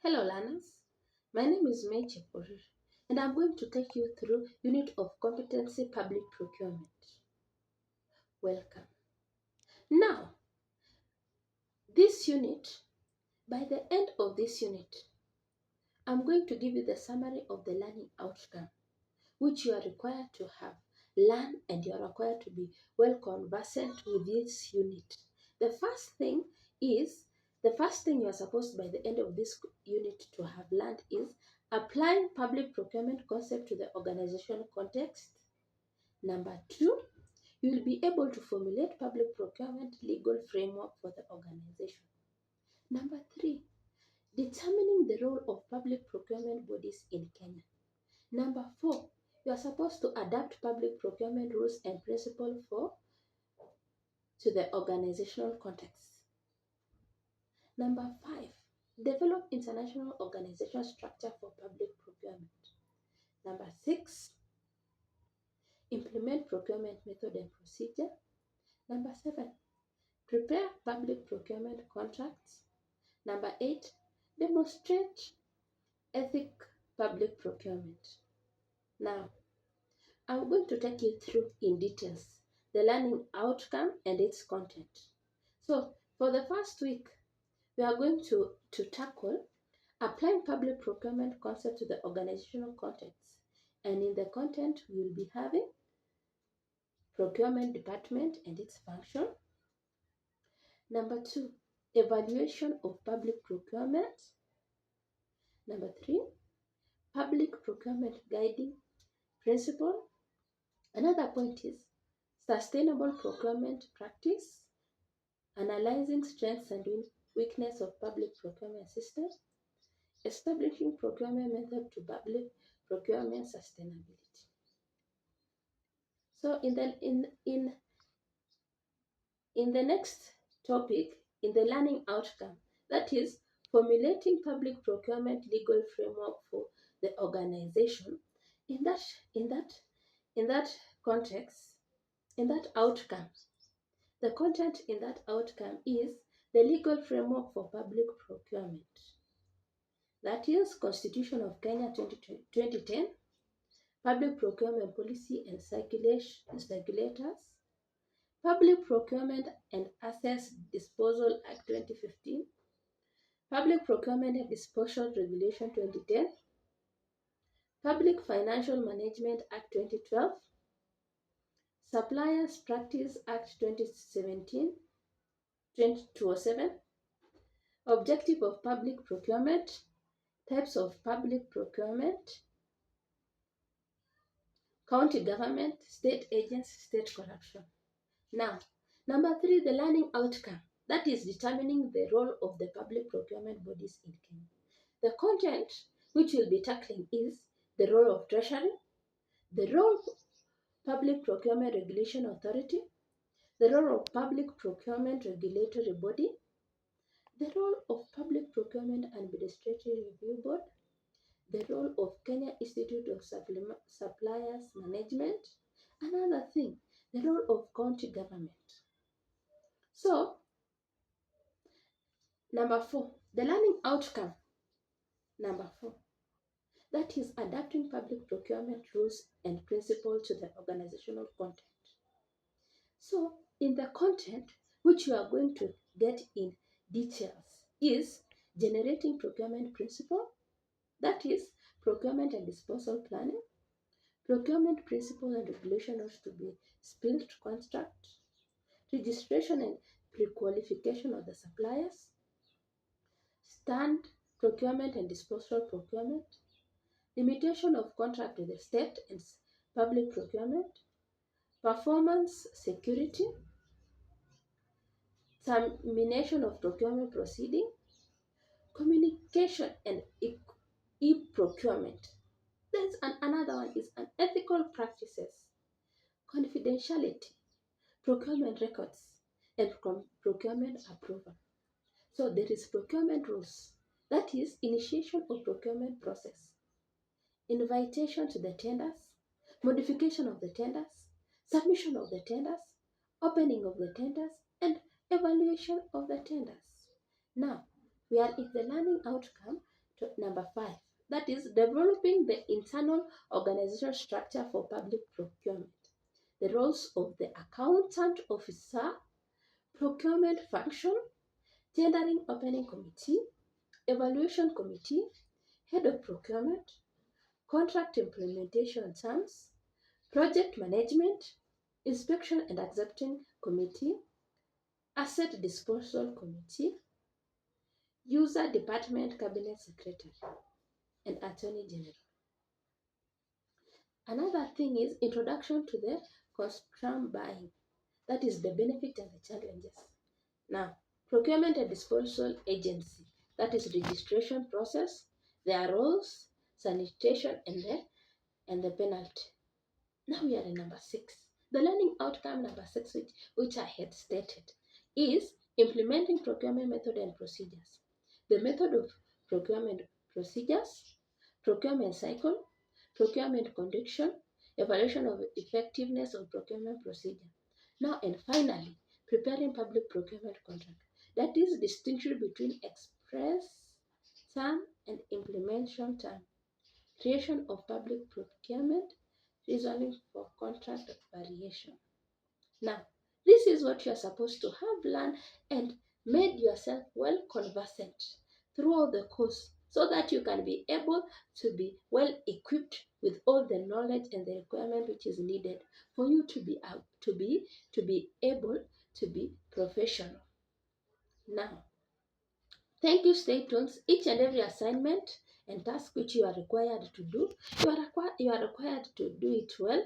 Hello learners, my name is May Chekorir and I'm going to take you through Unit of Competency Public Procurement. Welcome. Now, this unit, by the end of this unit, I'm going to give you the summary of the learning outcome, which you are required to have learned and you are required to be well conversant with this unit. The first thing you are supposed by the end of this unit to have learned is applying public procurement concept to the organizational context. Number two, you will be able to formulate public procurement legal framework for the organization. Number three, determining the role of public procurement bodies in Kenya. Number four, you are supposed to adapt public procurement rules and principles to the organizational context. Number five, develop international organizational structure for public procurement. Number six, implement procurement method and procedure. Number seven, prepare public procurement contracts. Number eight, demonstrate ethic public procurement. Now, I'm going to take you through in details the learning outcome and its content. So, for the first week, we are going to tackle applying public procurement concept to the organizational context. And in the content, we will be having procurement department and its function. Number two, evaluation of public procurement. Number three, public procurement guiding principle. Another point is sustainable procurement practice, analyzing strengths and weakness of public procurement systems, establishing procurement method to public procurement sustainability. So in the next topic, in the learning outcome, that is formulating public procurement legal framework for the organization. In that context, in that outcome, the content in that outcome is the legal framework for public procurement. That is Constitution of Kenya 2010, Public Procurement Policy and Regulators, Public Procurement and Assets Disposal Act 2015, Public Procurement and Disposal Regulation 2010, Public Financial Management Act 2012, Suppliers Practice Act 2017, 207, Objective of Public Procurement, Types of Public Procurement, County Government, State Agents, State Corruption. Now, number three, the learning outcome. That is determining the role of the public procurement bodies in Kenya. The content which we'll be tackling is the role of Treasury, the role of Public Procurement Regulation Authority, the role of Public Procurement Regulatory Body, the role of Public Procurement Administrative Review Board, the role of Kenya Institute of Suppliers Management, another thing, the role of county government. So, number four, the learning outcome. Number four, that is adapting public procurement rules and principles to the organizational content. So, in the content, which you are going to get in details, is generating procurement principle, that is procurement and disposal planning, procurement principle and regulations to be spilled construct, registration and pre-qualification of the suppliers, stand procurement and disposal procurement, limitation of contract with the state and public procurement, performance security, termination of procurement proceeding, communication and e-procurement. There's another one is unethical practices, confidentiality, procurement records, and procurement approval. So there is procurement rules, that is initiation of procurement process, invitation to the tenders, modification of the tenders, submission of the tenders, opening of the tenders, and evaluation of the tenders. Now, we are in the learning outcome Number 5, that is developing the internal organizational structure for public procurement. The roles of the accountant officer, procurement function, tendering opening committee, evaluation committee, head of procurement, contract implementation terms, project management, inspection and accepting committee, asset disposal committee, user department cabinet secretary, and attorney general. Another thing is introduction to the custom buying. That is the benefit and the challenges. Now, procurement and disposal agency. That is registration process, their roles, sanitation, and the penalty. Now we are in number 6. The learning outcome number 6, which I had stated, is implementing procurement method and procedures. The method of procurement procedures, procurement cycle, procurement conduction, evaluation of effectiveness of procurement procedure. Now and finally, preparing public procurement contract. That is distinction between express term and implementation term. Creation of public procurement, reasoning for contract variation. Now, this is what you are supposed to have learned and made yourself well conversant throughout the course so that you can be able to be well equipped with all the knowledge and the requirement which is needed for you to be able to be professional. Now, thank you. Stay tuned. Each and every assignment and task which you are required to do, you are required to do it well